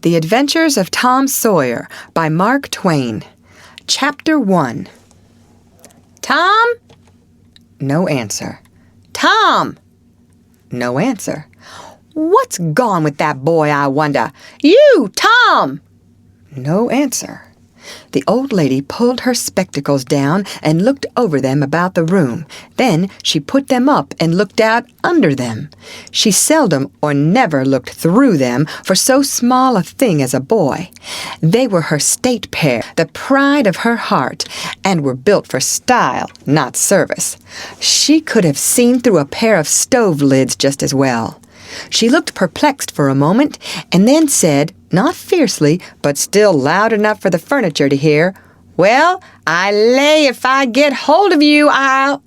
The Adventures of Tom Sawyer by Mark Twain. Chapter 1. Tom? No answer. Tom? No answer. What's gone with that boy, I wonder? You, Tom! No answer. The old lady pulled her spectacles down and looked over them about the room. Then she put them up and looked out under them. She seldom or never looked through them for so small a thing as a boy. They were her state pair, the pride of her heart, and were built for style, not service. She could have seen through a pair of stove lids just as well. She looked perplexed for a moment, and then said, not fiercely, but still loud enough for the furniture to hear, "Well, I lay if I get hold of you, I'll—"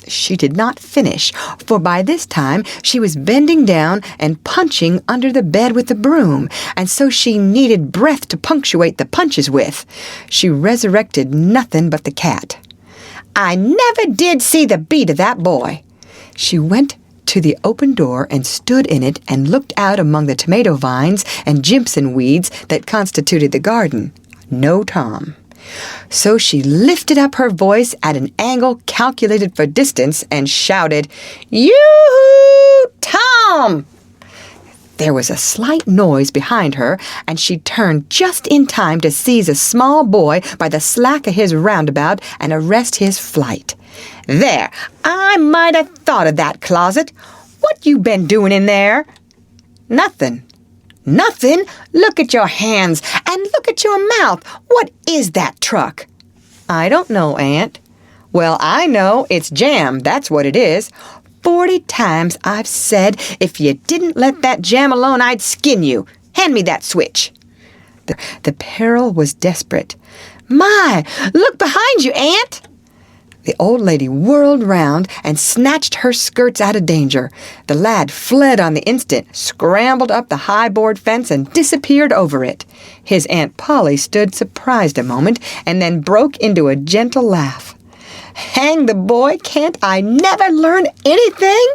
She did not finish, for by this time she was bending down and punching under the bed with the broom, and so she needed breath to punctuate the punches with. She resurrected nothing but the cat. "I never did see the beat of that boy." She went to the open door and stood in it and looked out among the tomato vines and jimpson weeds that constituted the garden. No Tom. So she lifted up her voice at an angle calculated for distance and shouted, "Yoo-hoo, Tom!" There was a slight noise behind her, and she turned just in time to seize a small boy by the slack of his roundabout and arrest his flight. "There, I might have thought of that closet. What you been doing in there?" "Nothing." "Nothing? Look at your hands, and look at your mouth. What is that truck?" "I don't know, Aunt." "Well, I know. It's jam, that's what it is. 40 times I've said if you didn't let that jam alone, I'd skin you. Hand me that switch." The peril was desperate. "My, look behind you, Aunt!" The old lady whirled round and snatched her skirts out of danger. The lad fled on the instant, scrambled up the high board fence, and disappeared over it. His Aunt Polly stood surprised a moment, and then broke into a gentle laugh. "Hang the boy, can't I never learn anything?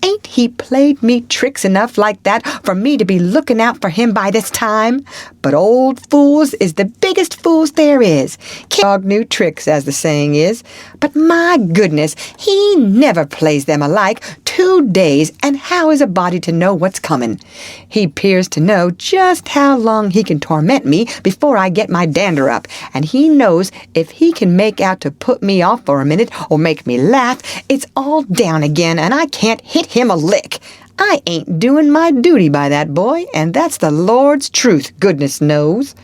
Ain't he played me tricks enough like that for me to be looking out for him by this time? But old fools is the biggest fools there is. Dog new tricks, as the saying is. But my goodness, he never plays them alike 2 days, and how is a body to know what's coming? He 'pears to know just how long he can torment me before I get my dander up, and he knows if he can make out to put me off for a minute or make me laugh, it's all down again, and I can't hit him a lick. I ain't doing my duty by that boy, and that's the Lord's truth, goodness knows.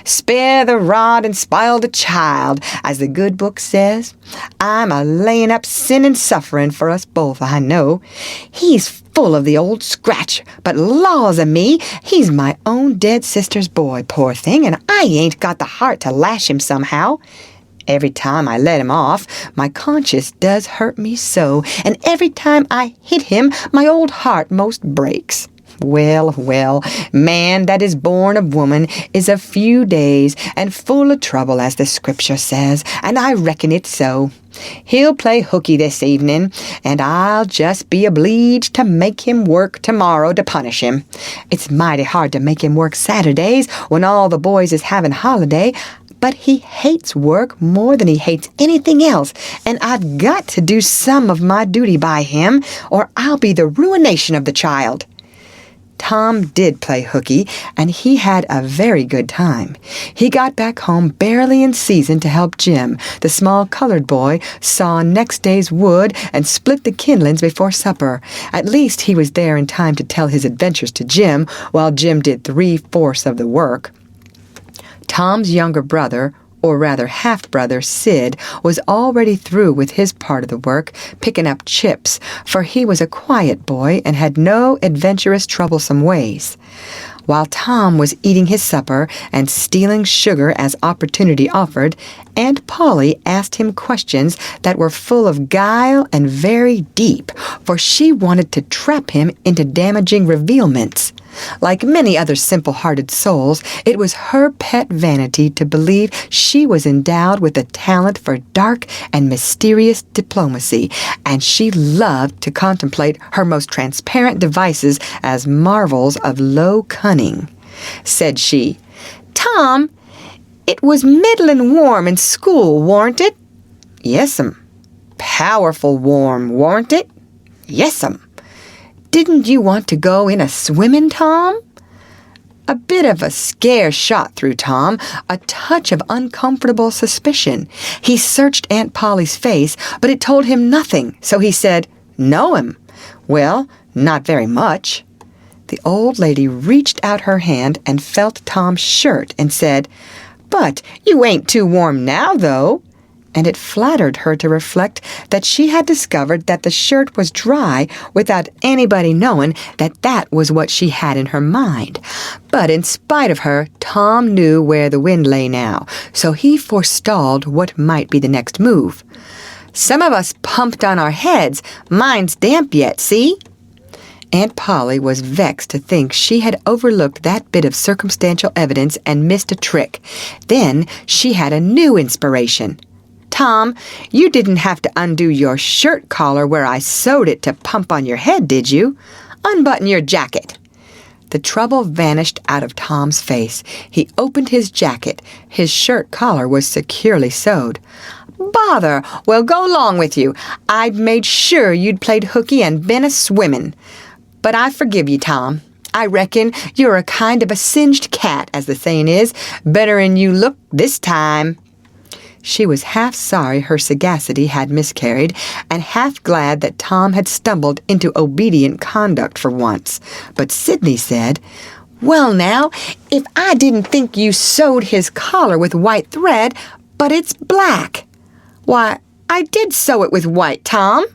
Spare the rod and spoil the child, as the good book says. I'm a-laying up sin and suffering for us both, I know. He's full of the old scratch, but laws a me, he's my own dead sister's boy, poor thing, and I ain't got the heart to lash him somehow. Every time I let him off, my conscience does hurt me so, and every time I hit him, my old heart most breaks. Well, well, man that is born of woman is a few days and full of trouble, as the scripture says, and I reckon it's so. He'll play hooky this evening, and I'll just be obleeged to make him work tomorrow to punish him. It's mighty hard to make him work Saturdays when all the boys is having holiday, but he hates work more than he hates anything else, and I've got to do some of my duty by him, or I'll be the ruination of the child. Tom did play hooky, and he had a very good time. He got back home barely in season to help Jim, the small colored boy, saw next day's wood and split the kindlings before supper. At least he was there in time to tell his adventures to Jim, while Jim did 3/4 of the work. Tom's younger brother, or rather half-brother, Sid, was already through with his part of the work, picking up chips, for he was a quiet boy and had no adventurous, troublesome ways. While Tom was eating his supper and stealing sugar as opportunity offered, Aunt Polly asked him questions that were full of guile and very deep, for she wanted to trap him into damaging revealments. Like many other simple-hearted souls, it was her pet vanity to believe she was endowed with a talent for dark and mysterious diplomacy, and she loved to contemplate her most transparent devices as marvels of low cunning. said she. "Tom, it was middlin' warm in school, warn't it?" "Yes'm." "Powerful warm, warn't it?" "Yes'm." "Didn't you want to go in a swimmin', Tom?" A bit of a scare shot through Tom, a touch of uncomfortable suspicion. He searched Aunt Polly's face, but it told him nothing, so he said, "No'm." "Well, not very much." The old lady reached out her hand and felt Tom's shirt and said, "But you ain't too warm now, though." And it flattered her to reflect that she had discovered that the shirt was dry without anybody knowing that that was what she had in her mind. But in spite of her, Tom knew where the wind lay now, so he forestalled what might be the next move. "Some of us pumped on our heads. Mine's damp yet, see?" Aunt Polly was vexed to think she had overlooked that bit of circumstantial evidence and missed a trick. Then she had a new inspiration. "Tom, you didn't have to undo your shirt collar where I sewed it to pump on your head, did you? Unbutton your jacket." The trouble vanished out of Tom's face. He opened his jacket. His shirt collar was securely sewed. "Bother! Well, go 'long with you. I'd made sure you'd played hooky and been a-swimmin'. But I forgive you, Tom. I reckon you're a kind of a singed cat, as the sayin' is. Better'n you look this time." She was half sorry her sagacity had miscarried, and half glad that Tom had stumbled into obedient conduct for once. But Sidney said, "Well now, if I didn't think you sewed his collar with white thread, but it's black." "Why, I did sew it with white, Tom."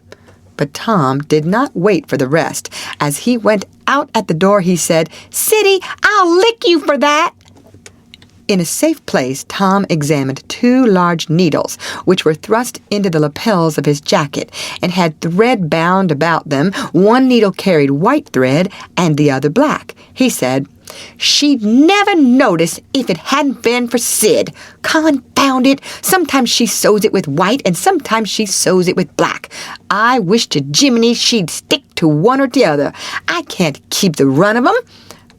But Tom did not wait for the rest. As he went out at the door, he said, "Siddy, I'll lick you for that." In a safe place, Tom examined 2 large needles, which were thrust into the lapels of his jacket and had thread bound about them. One needle carried white thread and the other black. He said, "She'd never notice if it hadn't been for Sid. Confound it! Sometimes she sews it with white and sometimes she sews it with black. I wish to Jiminy she'd stick to one or the other. I can't keep the run of 'em.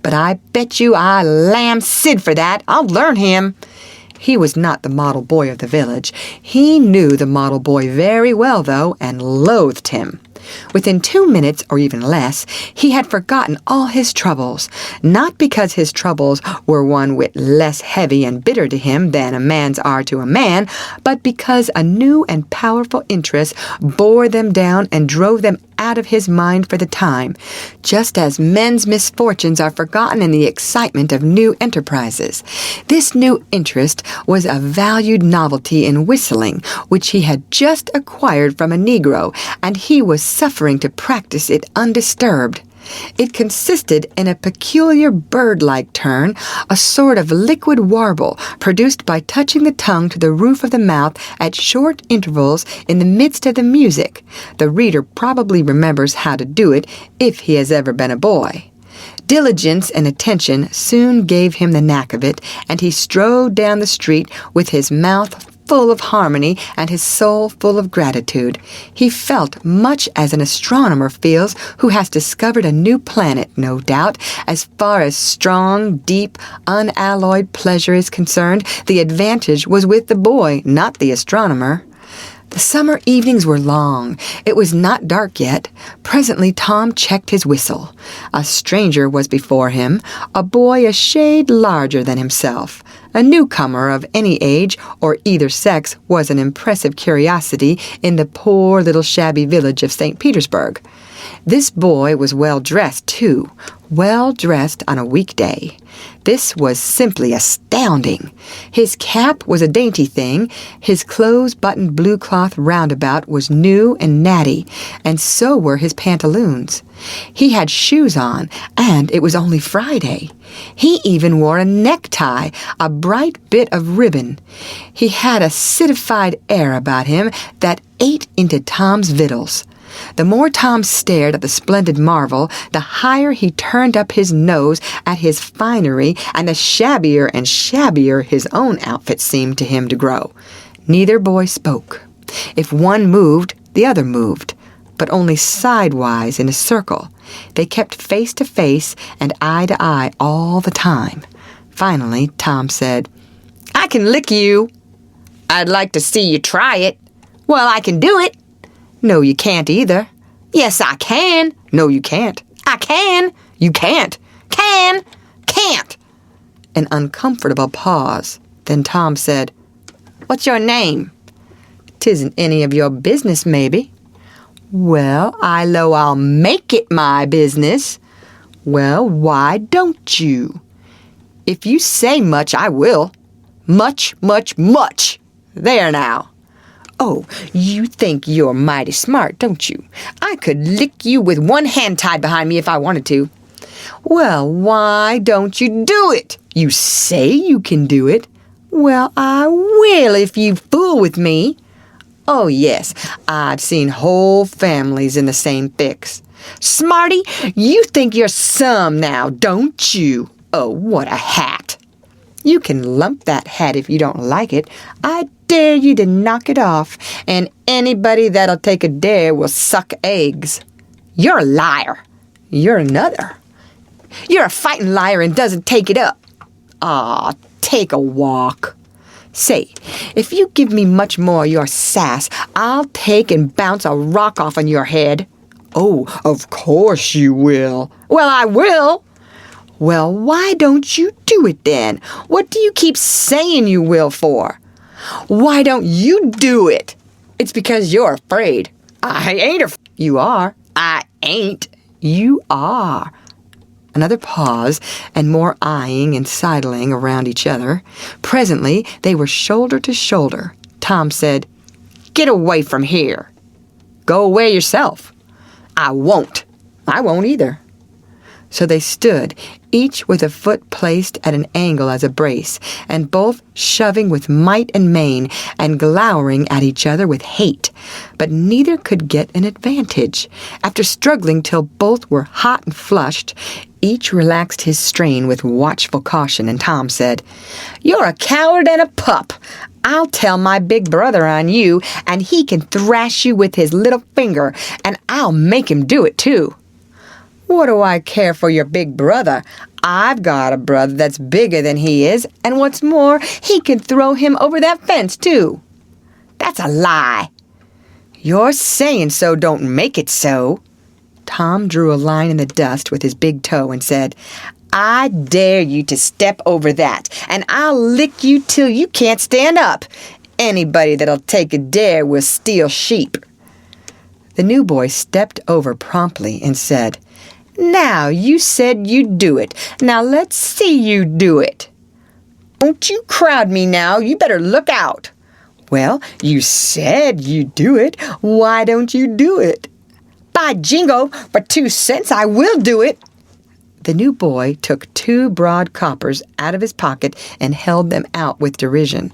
But I bet you I lamb Sid for that. I'll learn him." He was not the model boy of the village. He knew the model boy very well, though, and loathed him. Within 2 minutes, or even less, he had forgotten all his troubles, not because his troubles were one whit less heavy and bitter to him than a man's are to a man, but because a new and powerful interest bore them down and drove them out of his mind for the time, just as men's misfortunes are forgotten in the excitement of new enterprises. This new interest was a valued novelty in whistling, which he had just acquired from a Negro, and he was suffering to practice it undisturbed. It consisted in a peculiar bird-like turn, a sort of liquid warble produced by touching the tongue to the roof of the mouth at short intervals in the midst of the music. The reader probably remembers how to do it if he has ever been a boy. Diligence and attention soon gave him the knack of it, and he strode down the street with his mouth full of harmony and his soul full of gratitude. He felt much as an astronomer feels who has discovered a new planet, no doubt. As far as strong, deep, unalloyed pleasure is concerned, the advantage was with the boy, not the astronomer. The summer evenings were long. It was not dark yet. Presently Tom checked his whistle. A stranger was before him, a boy a shade larger than himself. A newcomer of any age or either sex was an impressive curiosity in the poor little shabby village of St. Petersburg. This boy was well-dressed, too, well-dressed on a weekday. This was simply astounding. His cap was a dainty thing, his close-buttoned blue cloth roundabout was new and natty, and so were his pantaloons. He had shoes on, and it was only Friday. He even wore a necktie, a bright bit of ribbon. He had a citified air about him that ate into Tom's victuals. The more Tom stared at the splendid marvel, the higher he turned up his nose at his finery, and the shabbier and shabbier his own outfit seemed to him to grow. Neither boy spoke. If one moved, the other moved. but only sidewise in a circle. They kept face to face and eye to eye all the time. Finally, Tom said, "I can lick you." "I'd like to see you try it." "Well, I can do it." "No, you can't either." "Yes, I can." "No, you can't." "I can." "You can't." "Can." "Can't." An uncomfortable pause. Then Tom said, "What's your name?" "'Tisn't any of your business, maybe." "Well, I 'low I'll make it my business." "Well, why don't you?" "If you say much, I will." "Much, much, much. There now." "Oh, you think you're mighty smart, don't you? I could lick you with one hand tied behind me if I wanted to." "Well, why don't you do it? You say you can do it." "Well, I will if you fool with me." "Oh, yes, I've seen whole families in the same fix." "Smarty, you think you're some now, don't you?" "Oh, what a hat." "You can lump that hat if you don't like it. I dare you to knock it off, and anybody that'll take a dare will suck eggs." "You're a liar." "You're another." "You're a fighting liar and doesn't take it up." "Aw, take a walk." "Say, if you give me much more of your sass, I'll take and bounce a rock off on your head." "Oh, of course you will." "Well, I will." "Well, why don't you do it then? What do you keep saying you will for?" "Why don't you do it?" "It's because you're afraid." "I ain't afraid." "You are." "I ain't." "You are." Another pause, and more eyeing and sidling around each other. Presently, they were shoulder to shoulder. Tom said, "Get away from here." "Go away yourself." "I won't." "I won't either." So they stood, each with a foot placed at an angle as a brace, and both shoving with might and main, and glowering at each other with hate. But neither could get an advantage. After struggling till both were hot and flushed, each relaxed his strain with watchful caution, and Tom said, "You're a coward and a pup. I'll tell my big brother on you, and he can thrash you with his little finger, and I'll make him do it, too." "What do I care for your big brother? I've got a brother that's bigger than he is, and what's more, he can throw him over that fence, too." "That's a lie." "Your saying so don't make it so." Tom drew a line in the dust with his big toe and said, "I dare you to step over that, and I'll lick you till you can't stand up. Anybody that'll take a dare will steal sheep." The new boy stepped over promptly and said, "Now, you said you'd do it. Now let's see you do it." "Don't you crowd me now. You better look out." "Well, you said you'd do it. Why don't you do it?" "By jingo, for 2 cents I will do it." The new boy took 2 broad coppers out of his pocket and held them out with derision.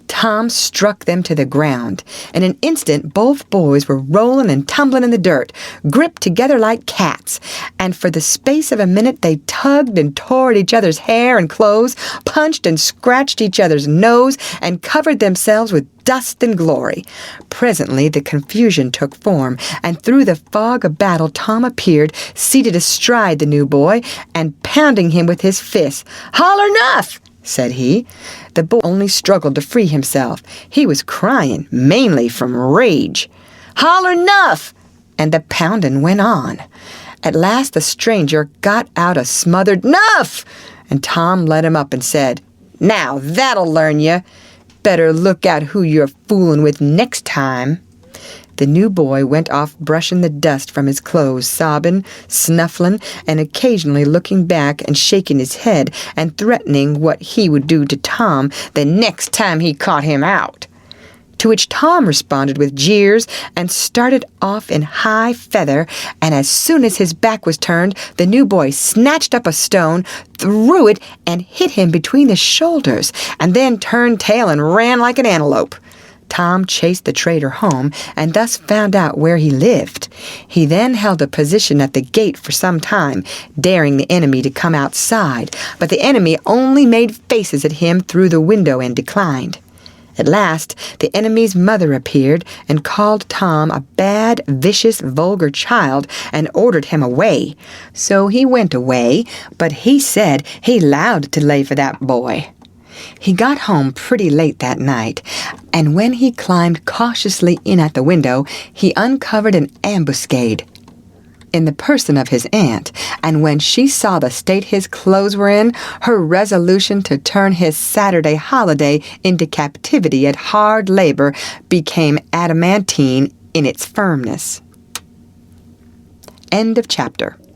Tom struck them to the ground. In an instant, both boys were rolling and tumbling in the dirt, gripped together like cats, and for the space of a minute they tugged and tore at each other's hair and clothes, punched and scratched each other's nose, and covered themselves with dust and glory. Presently the confusion took form, and through the fog of battle Tom appeared, seated astride the new boy, and pounding him with his fists. "Holler 'nough!" said he. The boy only struggled to free himself. He was crying, mainly from rage. "Holler 'nough!" And the pounding went on. At last the stranger got out a smothered "'Nuff!" and Tom let him up and said, "Now that'll learn you. Better look out who you're fooling with next time." The new boy went off brushing the dust from his clothes, sobbing, snuffling, and occasionally looking back and shaking his head and threatening what he would do to Tom the next time he caught him out. To which Tom responded with jeers and started off in high feather, and as soon as his back was turned, the new boy snatched up a stone, threw it, and hit him between the shoulders, and then turned tail and ran like an antelope. Tom chased the traitor home, and thus found out where he lived. He then held a position at the gate for some time, daring the enemy to come outside, but the enemy only made faces at him through the window and declined. At last, the enemy's mother appeared and called Tom a bad, vicious, vulgar child and ordered him away. So he went away, but he said he 'lowed to lay for that boy. He got home pretty late that night, and when he climbed cautiously in at the window, he uncovered an ambuscade in the person of his aunt, and when she saw the state his clothes were in, her resolution to turn his Saturday holiday into captivity at hard labor became adamantine in its firmness. End of chapter.